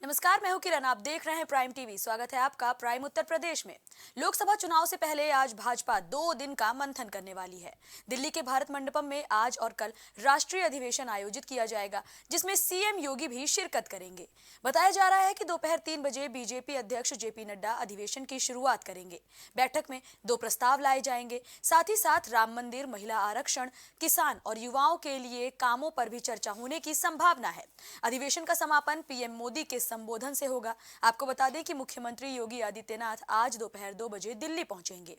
नमस्कार, मैं हूं किरण। आप देख रहे हैं प्राइम टीवी। स्वागत है आपका प्राइम उत्तर प्रदेश में। लोकसभा चुनाव से पहले आज भाजपा 2 दिन का मंथन करने वाली है। दिल्ली के भारत मंडपम में आज और कल राष्ट्रीय अधिवेशन आयोजित किया जाएगा, जिसमें सीएम योगी भी शिरकत करेंगे। बताया जा रहा है कि दोपहर 3 बजे बीजेपी अध्यक्ष जेपी नड्डा अधिवेशन की शुरुआत करेंगे। बैठक में 2 प्रस्ताव लाए जाएंगे। साथ ही साथ राम मंदिर, महिला आरक्षण, किसान और युवाओं के लिए कामों पर भी चर्चा होने की संभावना है। अधिवेशन का समापन पीएम मोदी के संबोधन से होगा। आपको बता दें कि मुख्यमंत्री योगी आदित्यनाथ आज दोपहर 2 बजे दिल्ली पहुंचेंगे।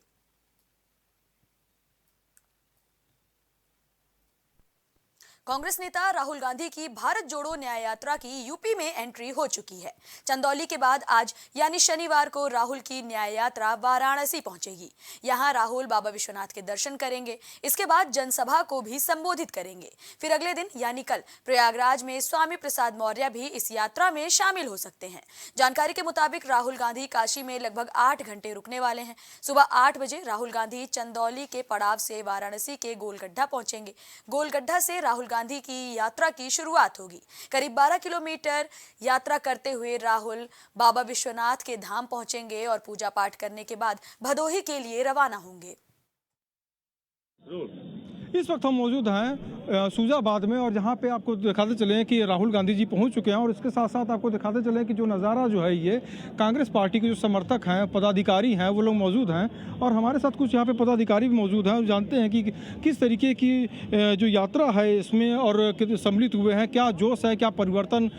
कांग्रेस नेता राहुल गांधी की भारत जोड़ो न्याय यात्रा की यूपी में एंट्री हो चुकी है। चंदौली के बाद आज यानी शनिवार को राहुल की न्याय यात्रा वाराणसी पहुंचेगी। यहां राहुल बाबा विश्वनाथ के दर्शन करेंगे। इसके बाद जनसभा को भी संबोधित करेंगे। फिर अगले दिन यानी कल प्रयागराज में स्वामी प्रसाद मौर्य भी इस यात्रा में शामिल हो सकते हैं। जानकारी के मुताबिक राहुल गांधी काशी में लगभग 8 घंटे रुकने वाले हैं। सुबह 8 बजे राहुल गांधी चंदौली के पड़ाव से वाराणसी के गोलगड्ढा पहुंचेंगे। गोलगड्ढा से राहुल गांधी की यात्रा की शुरुआत होगी। करीब 12 किलोमीटर यात्रा करते हुए राहुल बाबा विश्वनाथ के धाम पहुंचेंगे और पूजा पाठ करने के बाद भदोही के लिए रवाना होंगे। इस वक्त हम मौजूद हैं सूजाबाद में, और जहां पे आपको दिखाते चले कि राहुल गांधी जी पहुंच चुके हैं। और इसके साथ साथ आपको दिखाते चले कि जो नज़ारा जो है, ये कांग्रेस पार्टी के जो समर्थक हैं, पदाधिकारी हैं, वो लोग मौजूद हैं। और हमारे साथ कुछ यहाँ पे पदाधिकारी भी मौजूद हैं। जानते हैं कि किस तरीके की जो यात्रा है इसमें और सम्मिलित हुए हैं, क्या जोश है, क्या परिवर्तन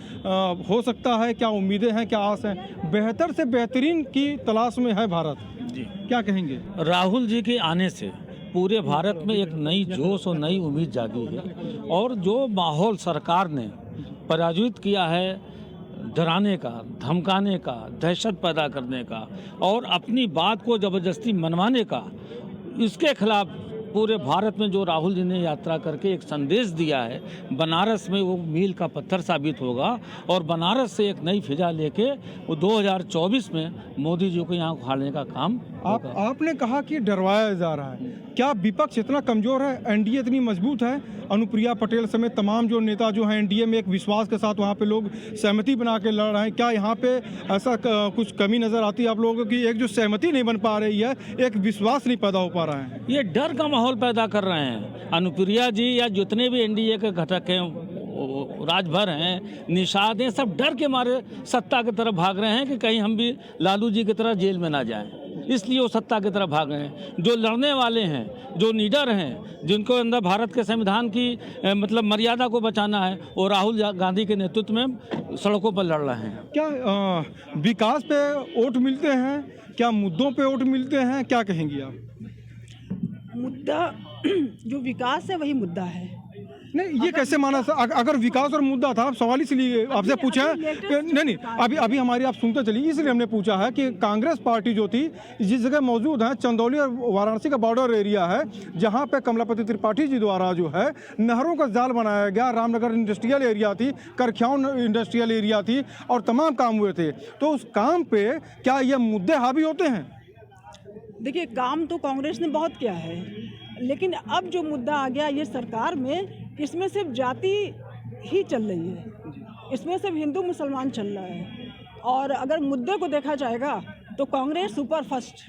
हो सकता है, क्या उम्मीदें हैं, क्या आस हैं। बेहतर से बेहतरीन की तलाश में है भारत जी, क्या कहेंगे? राहुल जी के आने से पूरे भारत में एक नई जोश और नई उम्मीद जागी है। और जो माहौल सरकार ने पराजित किया है, डराने का, धमकाने का, दहशत पैदा करने का और अपनी बात को ज़बरदस्ती मनवाने का, इसके खिलाफ पूरे भारत में जो राहुल जी ने यात्रा करके एक संदेश दिया है, बनारस में वो मील का पत्थर साबित होगा। और बनारस से एक नई फिजा लेके वो 2024 में मोदी जी को यहाँ उखाड़ने का काम आपने कहा कि डरवाया जा रहा है। क्या विपक्ष इतना कमजोर है, एनडीए इतनी मजबूत है? अनुप्रिया पटेल समेत तमाम जो नेता जो हैं एनडीए में, एक विश्वास के साथ वहाँ पे लोग सहमति बना के लड़ रहे हैं। क्या यहाँ पे ऐसा कुछ कमी नजर आती है आप लोगों की? एक जो सहमति नहीं बन पा रही है, एक विश्वास नहीं पैदा हो पा रहा है। ये डर का माहौल पैदा कर रहे हैं अनुप्रिया जी या जितने भी एनडीए के घटक हैं, राजभर हैं, निषाद हैं, सब डर के मारे सत्ता की तरफ भाग रहे हैं कि कहीं हम भी लालू जी की तरह जेल में ना जाएं। इसलिए वो सत्ता की तरफ भाग रहे हैं। जो लड़ने वाले हैं, जो लीडर हैं, जिनको अंदर भारत के संविधान की मतलब मर्यादा को बचाना है, वो राहुल गांधी के नेतृत्व में सड़कों पर लड़ रहे हैं। क्या विकास पे वोट मिलते हैं? क्या मुद्दों पे वोट मिलते हैं? क्या कहेंगी आप? मुद्दा जो विकास है वही मुद्दा है। नहीं, ये कैसे माना? अगर विकास और मुद्दा था, सवाल इसलिए आपसे पूछा है कि नहीं, अभी हमारी आप सुनते चलिए, इसलिए हमने पूछा है कि कांग्रेस पार्टी जो थी, जिस जगह मौजूद है, चंदौली और वाराणसी का बॉर्डर एरिया है, जहां पे कमलापति त्रिपाठी जी द्वारा जो है नहरों का जाल बनाया गया, रामनगर इंडस्ट्रियल एरिया थी, करख्याउन इंडस्ट्रियल एरिया थी, और तमाम काम हुए थे। तो उस काम पे क्या ये मुद्दे हावी होते हैं? देखिए, काम तो कांग्रेस ने बहुत किया है, लेकिन अब जो मुद्दा आ गया ये सरकार में, इसमें सिर्फ जाति ही चल रही है, इसमें सिर्फ हिंदू मुसलमान चल रहा है। और अगर मुद्दे को देखा जाएगा तो कांग्रेस सुपर फर्स्ट।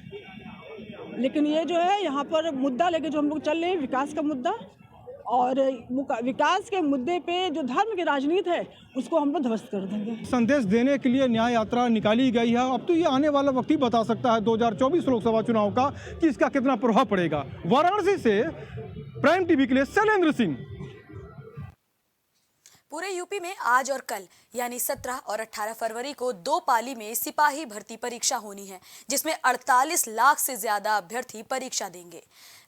लेकिन ये जो है यहाँ पर मुद्दा लेके जो हम लोग चल रहे हैं, विकास का मुद्दा, और विकास के मुद्दे पे जो धर्म की राजनीति है उसको हम लोग ध्वस्त कर देंगे। संदेश देने के लिए न्याय यात्रा निकाली गई है। अब तो ये आने वाला वक्त ही बता सकता है 2024 लोकसभा चुनाव का कि इसका कितना प्रभाव पड़ेगा। वाराणसी से प्राइम टीवी के लिए शैलेंद्र सिंह। पूरे यूपी में आज और कल यानी 17 और 18 फरवरी को 2 पाली में सिपाही भर्ती परीक्षा होनी है, जिसमें 48 लाख से ज्यादा अभ्यर्थी परीक्षा देंगे।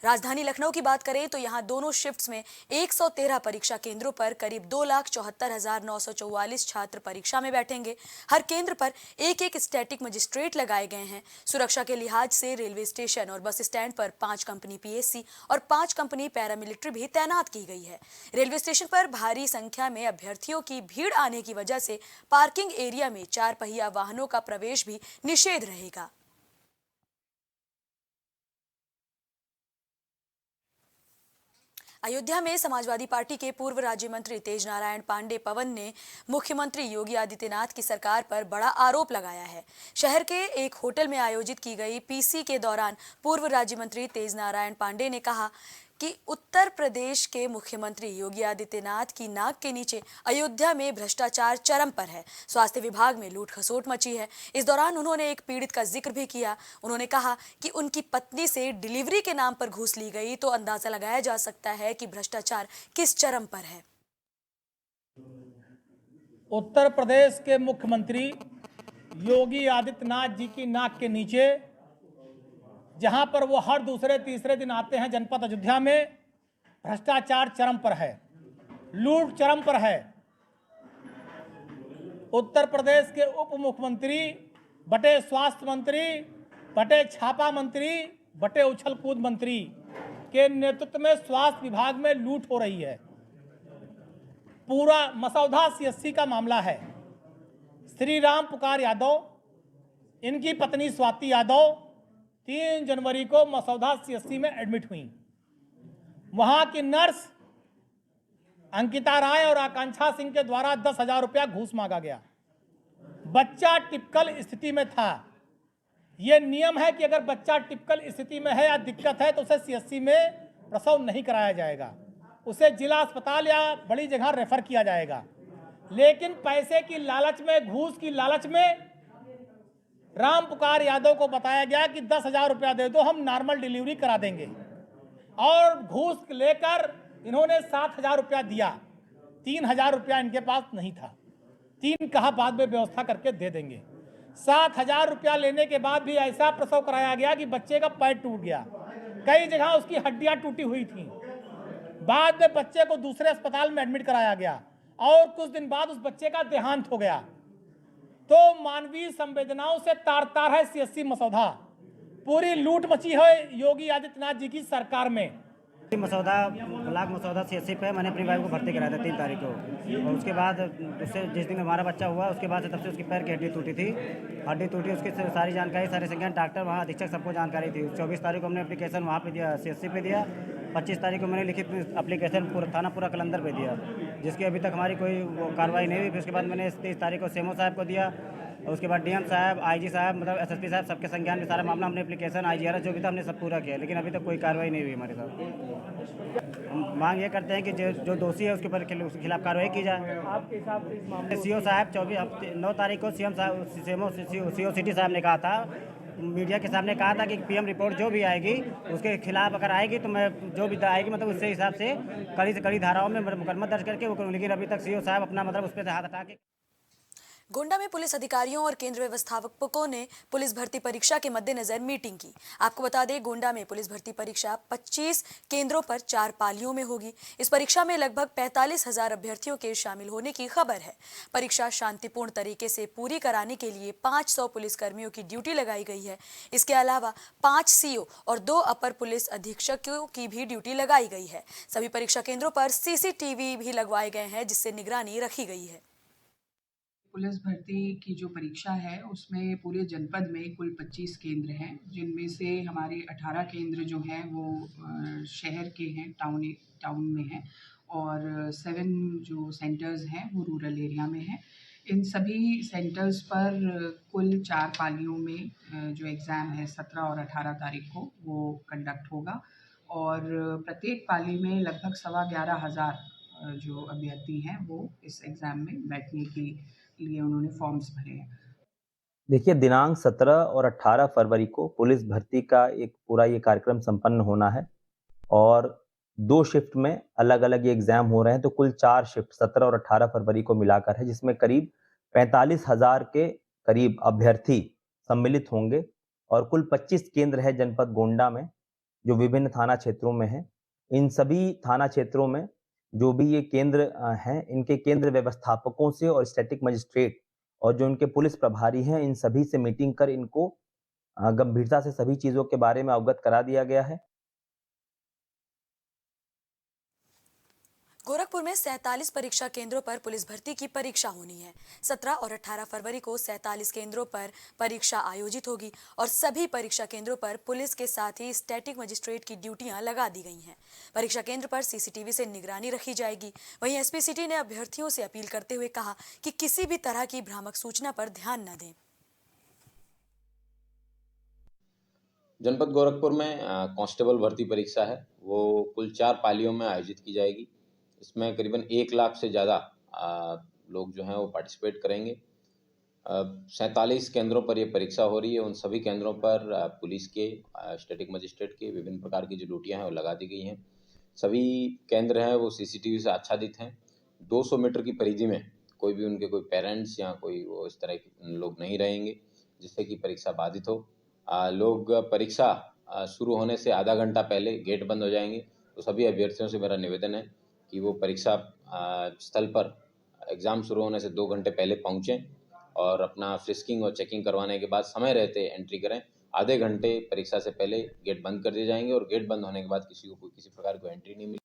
राजधानी लखनऊ की बात करें तो यहां दोनों शिफ्ट्स में 113 परीक्षा केंद्रों पर करीब 2,74,944 छात्र परीक्षा में बैठेंगे। हर केंद्र पर एक स्टैटिक मजिस्ट्रेट लगाए गए हैं। सुरक्षा के लिहाज से रेलवे स्टेशन और बस स्टैंड पर 5 कंपनी पीएससी और 5 कंपनी पैरामिलिट्री भी तैनात की गई है। रेलवे स्टेशन पर भारी संख्या में अभ्यर्थियों की भीड़ आने की वजह से पार्किंग एरिया में 4 पहिया वाहनों का प्रवेश भी निषेध रहेगा। अयोध्या में समाजवादी पार्टी के पूर्व राज्य मंत्री तेज नारायण पांडे पवन ने मुख्यमंत्री योगी आदित्यनाथ की सरकार पर बड़ा आरोप लगाया है। शहर के एक होटल में आयोजित की गई पीसी के दौरान पूर्व राज्य मंत्री तेज नारायण पांडे ने कहा कि उत्तर प्रदेश के मुख्यमंत्री योगी आदित्यनाथ की नाक के नीचे अयोध्या में भ्रष्टाचार चरम पर है। स्वास्थ्य विभाग में लूट खसोट मची है। इस दौरान उन्होंने एक पीड़ित का जिक्र भी किया। उन्होंने कहा कि उनकी पत्नी से डिलीवरी के नाम पर घूस ली गई तो अंदाजा लगाया जा सकता है कि भ्रष्टाचार किस चरम पर है। उत्तर प्रदेश के मुख्यमंत्री योगी आदित्यनाथ जी की नाक के नीचे, जहां पर वो हर दूसरे तीसरे दिन आते हैं जनपद अयोध्या में, भ्रष्टाचार चरम पर है, लूट चरम पर है। उत्तर प्रदेश के उप मुख्यमंत्री बटे स्वास्थ्य मंत्री, बटे छापा मंत्री, बटे उछल कूद मंत्री के नेतृत्व में स्वास्थ्य विभाग में लूट हो रही है। पूरा मसौदा सीएससी का मामला है। श्री राम पुकार यादव, इनकी पत्नी स्वाति यादव 3 जनवरी को मसौदा सीएससी में एडमिट हुई। वहां की नर्स अंकिता राय और आकांक्षा सिंह के द्वारा 10,000 रुपया घूस मांगा गया। बच्चा टिपिकल स्थिति में था। यह नियम है कि अगर बच्चा टिपिकल स्थिति में है या दिक्कत है तो उसे सीएससी में प्रसव नहीं कराया जाएगा, उसे जिला अस्पताल या बड़ी जगह रेफर किया जाएगा। लेकिन पैसे की लालच में, घूस की लालच में राम पुकार यादव को बताया गया कि 10,000 रुपया दे दो, हम नॉर्मल डिलीवरी करा देंगे। और घूस लेकर इन्होंने 7,000 रुपया दिया। 3,000 रुपया इनके पास नहीं था। 3 कहा बाद में व्यवस्था करके दे देंगे। 7,000 रुपया लेने के बाद भी ऐसा प्रसव कराया गया कि बच्चे का पैर टूट गया। कई जगह उसकी हड्डियां टूटी हुई थी। बाद में बच्चे को दूसरे अस्पताल में एडमिट कराया गया और कुछ दिन बाद उस बच्चे का देहांत हो गया। तो मानवीय संवेदनाओं से तार तार है सीएससी मसौदा। पूरी लूट मची है योगी आदित्यनाथ जी की सरकार में। मसौदा ब्लॉक मसौदा सीएससी पे मैंने अपनी वाइफ को भर्ती कराया था 3 तारीख को, और उसके बाद उससे जिस दिन हमारा बच्चा हुआ उसके बाद से तब से उसकी पैर की हड्डी टूटी थी। हड्डी टूटी, उसकी सारी जानकारी, सारे संज्ञान डॉक्टर, वहाँ अधीक्षक, सबको जानकारी थी। 24 तारीख को हमने एप्लीकेशन वहाँ पे दिया, सीएससी पे दिया। 25 तारीख को मैंने लिखित एप्लीकेशन थाना पूरा कलंदर पे दिया, जिसकी अभी तक हमारी कोई कार्रवाई नहीं हुई। फिर उसके बाद मैंने 30 तारीख को सीएमओ साहब को दिया, और उसके बाद डीएम साहब, आईजी साहब, मतलब एसएसपी साहब, सबके संज्ञान में सारा मामला हमने एप्लीकेशन, आईजीआरएस जो भी था हमने सब पूरा किया, लेकिन अभी तक कोई कार्रवाई नहीं हुई हमारे साथ। हम मांग ये करते हैं कि जो दोषी है उसके खिलाफ कार्रवाई की जाए। आपके हिसाब से इस मामले सीओ साहब 9 तारीख को सीओ सिटी साहब ने कहा था, मीडिया के सामने कहा था कि पीएम रिपोर्ट जो भी आएगी उसके खिलाफ अगर आएगी तो मैं जो भी आएगी मतलब उससे हिसाब से कड़ी से कड़ी धाराओं में मुकदमा दर्ज करके वो करूँ। लेकिन अभी तक सीओ साहब अपना मतलब उस पर हाथ हटा के। गोंडा में पुलिस अधिकारियों और केंद्र व्यवस्थापकों ने पुलिस भर्ती परीक्षा के मद्देनजर मीटिंग की। आपको बता दें, गोंडा में पुलिस भर्ती परीक्षा 25 केंद्रों पर 4 पालियों में होगी। इस परीक्षा में लगभग 45,000 अभ्यर्थियों के शामिल होने की खबर है। परीक्षा शांतिपूर्ण तरीके से पूरी कराने के लिए 500 पुलिसकर्मियों की ड्यूटी लगाई गई है। इसके अलावा 5 सीओ और 2 अपर पुलिस अधीक्षकों की भी ड्यूटी लगाई गई है। सभी परीक्षा केंद्रों पर सीसीटीवी भी लगवाए गए हैं, जिससे निगरानी रखी गई है। पुलिस भर्ती की जो परीक्षा है उसमें पूरे जनपद में कुल 25 केंद्र हैं, जिनमें से हमारे 18 केंद्र जो हैं वो शहर के हैं, टाउन में हैं, और 7 जो सेंटर्स हैं वो रूरल एरिया में हैं। इन सभी सेंटर्स पर कुल 4 पालियों में जो एग्ज़ाम है 17 और 18 तारीख को वो कंडक्ट होगा, और प्रत्येक पाली में लगभग 11,500 जो अभ्यर्थी हैं वो इस एग्ज़ाम में बैठने के लिए उन्होंने फॉर्म्स भरे हैं। देखिए, दिनांक 17 और 18 फरवरी को पुलिस भर्ती का एक पूरा ये कार्यक्रम संपन्न होना है, और 2 शिफ्ट में अलग अलग ये एग्जाम हो रहे हैं। तो कुल 4 शिफ्ट 17 और 18 फरवरी को मिलाकर है, जिसमें करीब 45,000 के करीब अभ्यर्थी सम्मिलित होंगे। और कुल 25 केंद्र है जनपद गोंडा में, जो विभिन्न थाना क्षेत्रों में है। इन सभी थाना क्षेत्रों में जो भी ये केंद्र हैं, इनके केंद्र व्यवस्थापकों से और स्टैटिक मजिस्ट्रेट और जो इनके पुलिस प्रभारी हैं, इन सभी से मीटिंग कर इनको गंभीरता से सभी चीज़ों के बारे में अवगत करा दिया गया है। गोरखपुर में 47 परीक्षा केंद्रों पर पुलिस भर्ती की परीक्षा होनी है। 17 और 18 फरवरी को 47 केंद्रों पर परीक्षा आयोजित होगी और सभी परीक्षा केंद्रों पर पुलिस के साथ ही स्टैटिक मजिस्ट्रेट की ड्यूटियां लगा दी गई हैं। परीक्षा केंद्र पर सीसीटीवी से निगरानी रखी जाएगी। वहीं एसपी सिटी ने अभ्यर्थियों से अपील करते हुए कहा कि किसी भी तरह की भ्रामक सूचना पर ध्यान न दें। जनपद गोरखपुर में कांस्टेबल भर्ती परीक्षा है, वो कुल 4 पालियों में आयोजित की जाएगी। इसमें करीबन 1 लाख से ज़्यादा लोग जो हैं वो पार्टिसिपेट करेंगे। 47 केंद्रों पर ये परीक्षा हो रही है। उन सभी केंद्रों पर पुलिस के, स्टैटिक मजिस्ट्रेट के विभिन्न प्रकार की जो ड्यूटियाँ हैं वो लगा दी गई हैं। सभी केंद्र हैं वो सीसीटीवी से आच्छादित हैं। 200 मीटर की परिधि में कोई भी उनके कोई पेरेंट्स या कोई वो इस तरह के लोग नहीं रहेंगे जिससे कि परीक्षा बाधित हो। लोग परीक्षा शुरू होने से आधा घंटा पहले गेट बंद हो जाएंगे, तो सभी अभ्यर्थियों से मेरा निवेदन है कि वो परीक्षा स्थल पर एग्ज़ाम शुरू होने से 2 घंटे पहले पहुँचें और अपना फ्रिस्किंग और चेकिंग करवाने के बाद समय रहते एंट्री करें। आधे घंटे परीक्षा से पहले गेट बंद कर दिए जाएंगे और गेट बंद होने के बाद किसी को किसी प्रकार की एंट्री नहीं मिलेगी।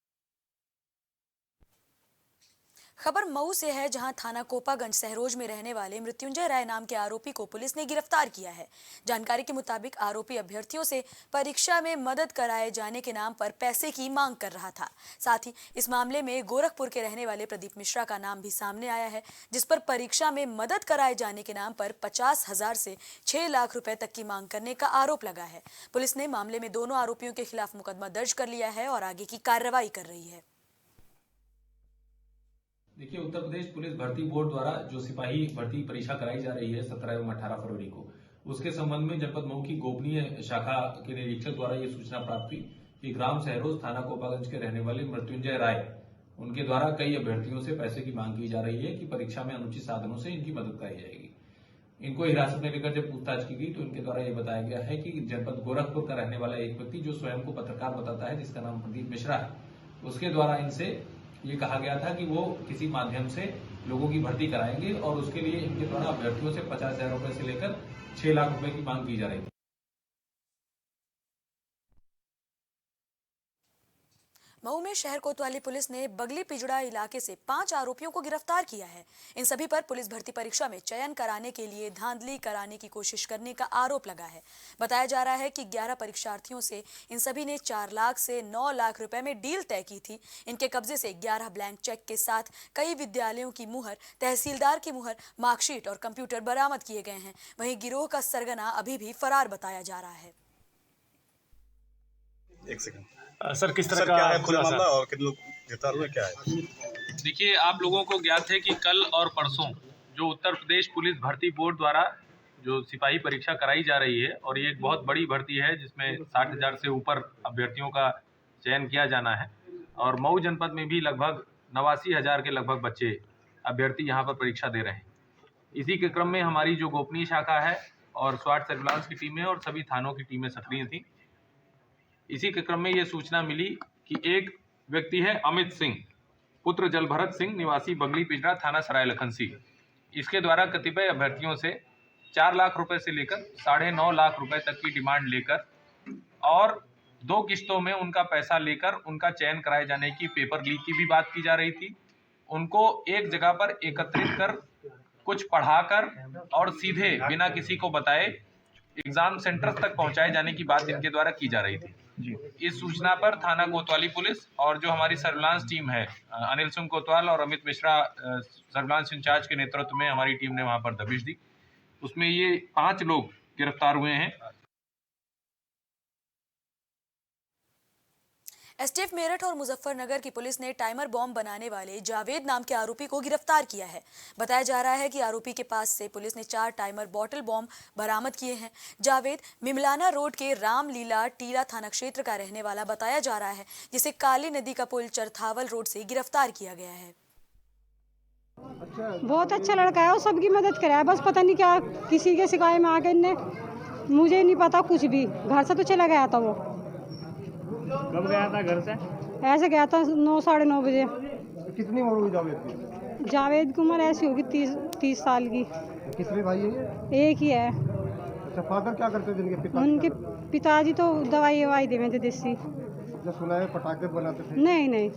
खबर मऊ से है, जहां थाना कोपागंज सहरोज में रहने वाले मृत्युंजय राय नाम के आरोपी को पुलिस ने गिरफ्तार किया है। जानकारी के मुताबिक आरोपी अभ्यर्थियों से परीक्षा में मदद कराए जाने के नाम पर पैसे की मांग कर रहा था। साथ ही इस मामले में गोरखपुर के रहने वाले प्रदीप मिश्रा का नाम भी सामने आया है, जिस पर परीक्षा में मदद कराए जाने के नाम पर 50,000 से 6 लाख रुपए तक की मांग करने का आरोप लगा है। पुलिस ने मामले में दोनों आरोपियों के खिलाफ मुकदमा दर्ज कर लिया है और आगे की कार्रवाई कर रही है। देखिए, उत्तर प्रदेश पुलिस भर्ती बोर्ड द्वारा जो सिपाही भर्ती परीक्षा कराई जा रही है 17 एवं 18 फरवरी को, उसके संबंध में जनपद मऊ की गोपनीय शाखा के निरीक्षक द्वारा ये सूचना प्राप्त हुई कि ग्राम सहरोज थाना कोपागंज के रहने वाले मृत्युंजय राय, उनके द्वारा कई अभ्यर्थियों से पैसे की मांग की जा रही है कि परीक्षा में अनुचित साधनों से इनकी मदद कराई जाएगी। इनको हिरासत में लेकर जब पूछताछ की गई तो इनके द्वारा ये बताया गया है कि जनपद गोरखपुर का रहने वाला एक व्यक्ति जो स्वयं को पत्रकार बताता है, जिसका नाम प्रदीप मिश्रा है, उसके द्वारा इनसे ये कहा गया था कि वो किसी माध्यम से लोगों की भर्ती कराएंगे और उसके लिए इनके द्वारा अभ्यर्थियों से 50,000 रुपए से लेकर 6 लाख रुपए की मांग की जा रही थी। मऊ में शहर कोतवाली पुलिस ने बगली पिजड़ा इलाके से 5 आरोपियों को गिरफ्तार किया है। इन सभी पर पुलिस भर्ती परीक्षा में चयन कराने के लिए धांधली कराने की कोशिश करने का आरोप लगा है। बताया जा रहा है कि 11 परीक्षार्थियों से इन सभी ने 4 लाख से 9 लाख रुपए में डील तय की थी। इनके कब्जे से 11 ब्लैंक चेक के साथ कई विद्यालयों की मुहर, तहसीलदार की मुहर, मार्कशीट और कंप्यूटर बरामद किए गए हैं। वहीं गिरोह का सरगना अभी भी फरार बताया जा रहा है। एक सेकंड सर, किस तरह क्या का है खुला मामला और कितने लोग गिरफ्तार हुए, क्या है? देखिए, आप लोगों को ज्ञात है कि कल और परसों जो उत्तर प्रदेश पुलिस भर्ती बोर्ड द्वारा जो सिपाही परीक्षा कराई जा रही है, और ये एक बहुत बड़ी भर्ती है जिसमें 60,000 से ऊपर अभ्यर्थियों का चयन किया जाना है। और मऊ जनपद में भी लगभग 89,000 के लगभग बच्चे अभ्यर्थी यहाँ पर परीक्षा दे रहे हैं। इसी के क्रम में हमारी जो गोपनीय शाखा है और स्वाट सर्विलांस की टीमें और सभी थानों की टीमें सक्रिय थी। इसी के क्रम में ये सूचना मिली कि एक व्यक्ति है अमित सिंह, पुत्र जलभरत सिंह, निवासी बगली पिजड़ा, थाना सराय लखनसी। इसके द्वारा कतिपय अभ्यर्थियों से 4 लाख रुपए से लेकर 9.5 लाख रुपए तक की डिमांड लेकर और 2 किस्तों में उनका पैसा लेकर उनका चयन कराए जाने की, पेपर लीक की भी बात की जा रही थी। उनको एक जगह पर एकत्रित कर कुछ पढ़ाकर और सीधे बिना किसी को बताए एग्जाम सेंटर तक पहुंचाए जाने की बात इनके द्वारा की जा रही थी। इस सूचना पर थाना कोतवाली पुलिस और जो हमारी सर्विलांस टीम है, अनिल सिंह कोतवाल और अमित मिश्रा सर्विलांस इंचार्ज के नेतृत्व में हमारी टीम ने वहां पर दबिश दी। उसमें ये 5 लोग गिरफ्तार हुए हैं। एसटीएफ मेरठ और मुजफ्फरनगर की पुलिस ने टाइमर बॉम्ब बनाने वाले जावेद नाम के आरोपी को गिरफ्तार किया है। बताया जा रहा है कि आरोपी के पास से पुलिस ने 4 टाइमर बॉटल बॉम्ब बरामद किए हैं। जावेद मिमलाना रोड के रामलीला टीला थाना क्षेत्र का रहने वाला बताया जा रहा है, जिसे काली नदी का पुल चरथावल रोड से गिरफ्तार किया गया है। बहुत अच्छा लड़का है और सबकी मदद कराया, बस पता नहीं क्या किसी के शिकायत में आके इनने, मुझे नहीं पता कुछ भी। घर से तो चला गया था वो। कब गया था घर से? ऐसे गया था 9 साढ़े 9 बजे। कितनी उम्र हुई जावेद की? जावेद की उम्र ऐसी होगी 30 साल की। कितने भाई है ये? एक ही है। अच्छा, फादर क्या करते थे इनके पिता? उनके पिताजी तो दवाई देते थे देसी। जो सुना है पटाखे बनाते थे? नहीं।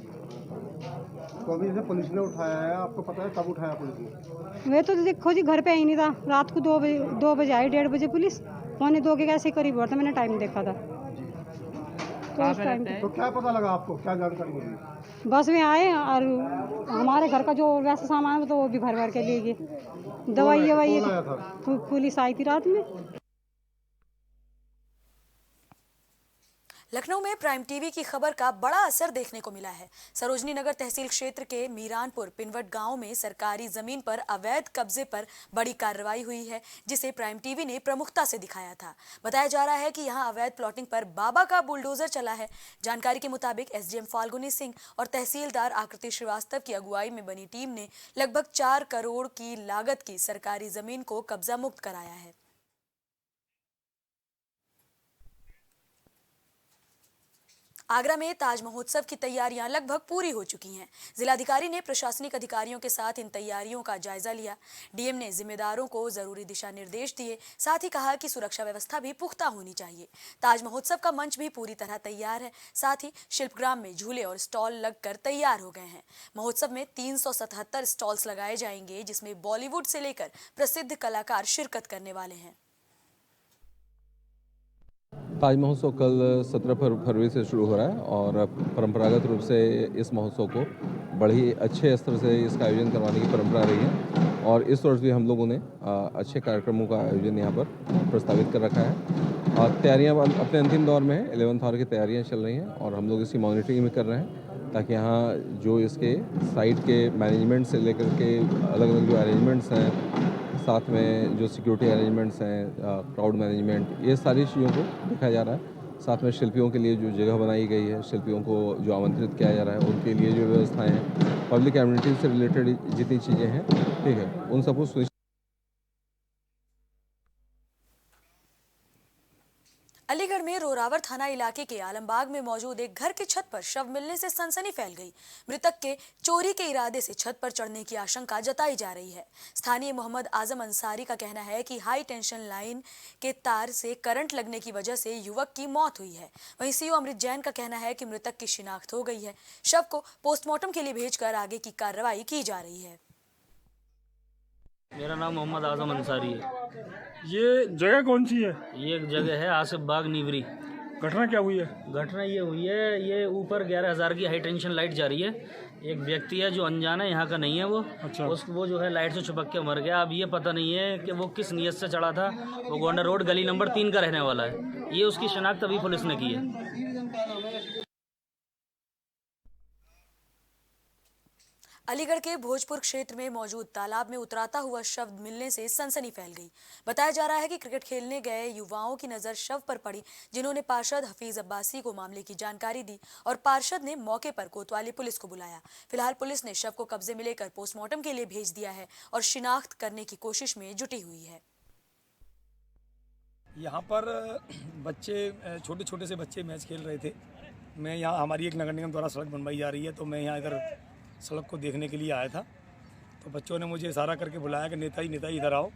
तो अभी जैसे पुलिस ने उठाया है, आपको पता है कब उठाया पुलिस ने? वे तो देखो जी घर पे ही नहीं था, रात को 2 बजे आई, 1:30 बजे पुलिस, 1:45 के कैसे करीब हुआ था, मैंने टाइम देखा था। तो उस टाइम तो क्या पता लगा आपको, क्या जानकारी मिली? बस में आए और हमारे घर का जो वैसा सामान है तो वो भी भर भर के ले गए। दवाई कौन आया था? पुलिस आई थी रात में। लखनऊ में प्राइम टीवी की खबर का बड़ा असर देखने को मिला है। सरोजनी नगर तहसील क्षेत्र के मीरानपुर पिनवट गांव में सरकारी जमीन पर अवैध कब्जे पर बड़ी कार्रवाई हुई है, जिसे प्राइम टीवी ने प्रमुखता से दिखाया था। बताया जा रहा है कि यहां अवैध प्लॉटिंग पर बाबा का बुलडोजर चला है। जानकारी के मुताबिक एसडीएम फाल्गुनी सिंह और तहसीलदार आकृति श्रीवास्तव की अगुवाई में बनी टीम ने लगभग 4 करोड़ की लागत की सरकारी जमीन को कब्जा मुक्त कराया है। आगरा में ताज महोत्सव की तैयारियां लगभग पूरी हो चुकी हैं। जिलाधिकारी ने प्रशासनिक अधिकारियों के साथ इन तैयारियों का जायजा लिया। डीएम ने जिम्मेदारों को जरूरी दिशा निर्देश दिए, साथ ही कहा कि सुरक्षा व्यवस्था भी पुख्ता होनी चाहिए। ताज महोत्सव का मंच भी पूरी तरह तैयार है। साथ ही शिल्पग्राम में झूले और स्टॉल लगकर तैयार हो गए हैं। महोत्सव में 377 स्टॉल्स लगाए जाएंगे, जिसमें बॉलीवुड से लेकर प्रसिद्ध कलाकार शिरकत करने वाले हैं। ताज महोत्सव कल 17 फरवरी से शुरू हो रहा है और परंपरागत रूप से इस महोत्सव को बड़ी अच्छे स्तर से इसका आयोजन करवाने की परंपरा रही है और इस वर्ष भी हम लोगों ने अच्छे कार्यक्रमों का आयोजन यहाँ पर प्रस्तावित कर रखा है और तैयारियाँ अपने अंतिम दौर में है। 11th आवर की तैयारियाँ चल रही हैं और हम लोग इसकी मॉनिटरिंग भी कर रहे हैं ताकि यहाँ जो इसके साइट के मैनेजमेंट से लेकर के अलग अलग जो अरेंजमेंट्स हैं, साथ में जो सिक्योरिटी अरेंजमेंट्स हैं, क्राउड मैनेजमेंट, ये सारी चीज़ों को देखा जा रहा है। साथ में शिल्पियों के लिए जो जगह बनाई गई है, शिल्पियों को जो आमंत्रित किया जा रहा है, उनके लिए जो व्यवस्थाएं हैं, पब्लिक एम्यूनिटी से रिलेटेड जितनी चीज़ें हैं, ठीक है, उन सबको सुनिश्चित। अलीगढ़ में रोरावर थाना इलाके के आलमबाग में मौजूद एक घर की छत पर शव मिलने से सनसनी फैल गई। मृतक के चोरी के इरादे से छत पर चढ़ने की आशंका जताई जा रही है। स्थानीय मोहम्मद आजम अंसारी का कहना है कि हाई टेंशन लाइन के तार से करंट लगने की वजह से युवक की मौत हुई है। वहीं सीओ अमृत जैन का कहना है कि मृतक की शिनाख्त हो गई है। शव को पोस्टमार्टम के लिए भेजकर आगे की कार्रवाई की जा रही है। मेरा नाम मोहम्मद आजम अंसारी है। ये जगह कौन सी है? ये एक जगह है आसिफ बाग नीवरी। घटना क्या हुई है? घटना ये हुई है, ये ऊपर 11,000 की हाई टेंशन लाइट जा रही है। एक व्यक्ति है जो अनजाना है, यहाँ का नहीं है वो। अच्छा। वो जो है लाइट से चिपक के मर गया। अब ये पता नहीं है कि वो किस नियत से चढ़ा था। वो गोंडा रोड गली नंबर 3 का रहने वाला है। ये उसकी शनाख्त अभी पुलिस ने की है। अलीगढ़ के भोजपुर क्षेत्र में मौजूद तालाब में उतराता हुआ शव मिलने से सनसनी फैल गई। बताया जा रहा है कि क्रिकेट खेलने गए युवाओं की नजर शव पर पड़ी, जिन्होंने पार्षद हफीज अब्बासी को मामले की जानकारी दी और पार्षद ने मौके पर कोतवाली पुलिस को बुलाया। फिलहाल पुलिस ने शव को कब्जे में लेकर पोस्टमार्टम के लिए भेज दिया है और शिनाख्त करने की कोशिश में जुटी हुई है। यहाँ पर बच्चे, छोटे छोटे से बच्चे मैच खेल रहे थे। मैं यहाँ, हमारी एक नगर निगम द्वारा सड़क बनवाई जा रही है, तो मैं यहाँ इधर सड़क को देखने के लिए आया था। तो बच्चों ने मुझे इशारा करके बुलाया कि नेताजी इधर आओ।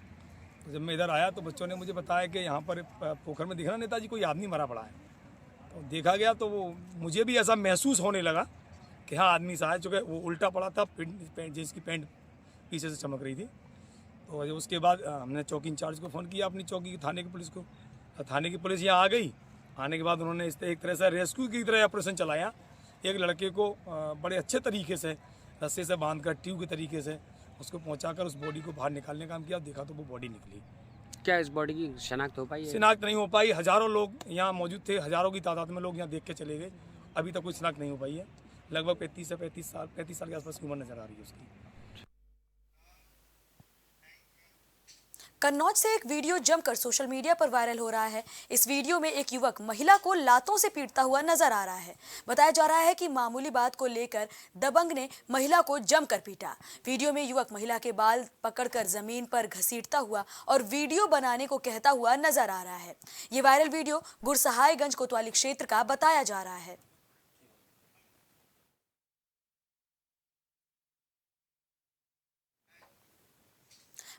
तो जब मैं इधर आया तो बच्चों ने मुझे बताया कि यहाँ पर पोखर में दिख रहा नेताजी कोई आदमी मरा पड़ा है। तो देखा गया तो वो मुझे भी ऐसा महसूस होने लगा कि हाँ आदमी सा है, चूँकि वो उल्टा पड़ा था, जिसकी पैंट पीछे से चमक रही थी। तो उसके बाद हमने चौकी इंचार्ज को फ़ोन किया, अपनी चौकी की थाने की पुलिस को। थाने की पुलिस यहाँ आ गई। आने के बाद उन्होंने एक तरह से रेस्क्यू की तरह ऑपरेशन चलाया। एक लड़के को बड़े अच्छे तरीके से रस्से से बांधकर ट्यूब के तरीके से उसको पहुंचाकर उस बॉडी को बाहर निकालने का काम किया। देखा तो वो बॉडी निकली। क्या इस बॉडी की शनाख्त हो पाई है? शनाख्त नहीं हो पाई। हज़ारों लोग यहाँ मौजूद थे, हज़ारों की तादाद में लोग यहाँ देख के चले गए। अभी तक कोई शनाख्त नहीं हो पाई है। लगभग 35 से 35 साल के आसपास की उम्र नजर आ रही है उसकी। कन्नौज से एक वीडियो जमकर सोशल मीडिया पर वायरल हो रहा है। इस वीडियो में एक युवक महिला को लातों से पीटता हुआ नजर आ रहा है। बताया जा रहा है कि मामूली बात को लेकर दबंग ने महिला को जमकर पीटा। वीडियो में युवक महिला के बाल पकड़कर जमीन पर घसीटता हुआ और वीडियो बनाने को कहता हुआ नजर आ रहा है। ये वायरल वीडियो गुरसहायगंज कोतवाली क्षेत्र का बताया जा रहा है।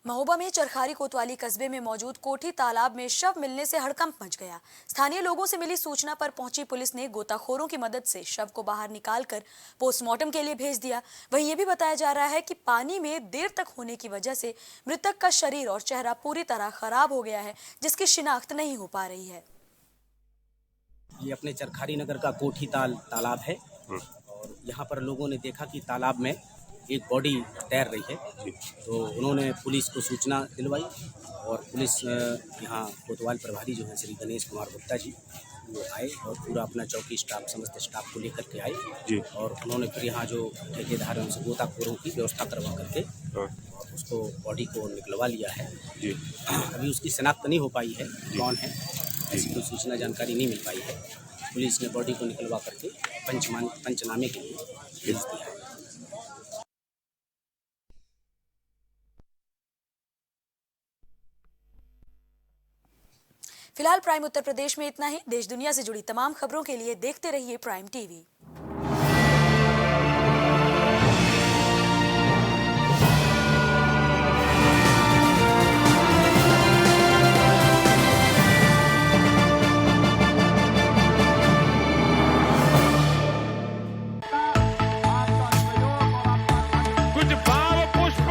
महोबा में चरखारी कोतवाली कस्बे में मौजूद कोठी तालाब में शव मिलने से हड़कंप मच गया। स्थानीय लोगों से मिली सूचना पर पहुंची पुलिस ने गोताखोरों की मदद से शव को बाहर निकालकर पोस्टमार्टम के लिए भेज दिया। वहीं ये भी बताया जा रहा है कि पानी में देर तक होने की वजह से मृतक का शरीर और चेहरा पूरी तरह खराब हो गया है, जिसकी शिनाख्त नहीं हो पा रही है। ये अपने चरखारी नगर का कोठी तालाब है और यहाँ पर लोगों ने देखा कि तालाब में एक बॉडी तैर रही है, तो उन्होंने पुलिस को सूचना दिलवाई और पुलिस यहाँ कोतवाल प्रभारी जो हैं श्री गणेश कुमार गुप्ता जी, वो आए और पूरा अपना चौकी स्टाफ समस्त स्टाफ को लेकर के आए और उन्होंने फिर यहाँ जो ठेकेदार हैं उनसे गोताखोरों की व्यवस्था करवा करके और उसको बॉडी को निकलवा लिया है। अभी उसकी शिनाख्त नहीं हो पाई है कौन है, ऐसी कोई सूचना जानकारी नहीं मिल पाई है। पुलिस ने बॉडी को निकलवा करके पंचनामे के लिए भेज दिया है। फिलहाल प्राइम उत्तर प्रदेश में इतना ही। देश दुनिया से जुड़ी तमाम खबरों के लिए देखते रहिए प्राइम टीवी। कुछ भाव पुष्प।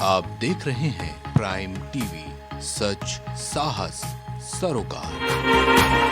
आप देख रहे हैं प्राइम टीवी, सच साहस सरोकार।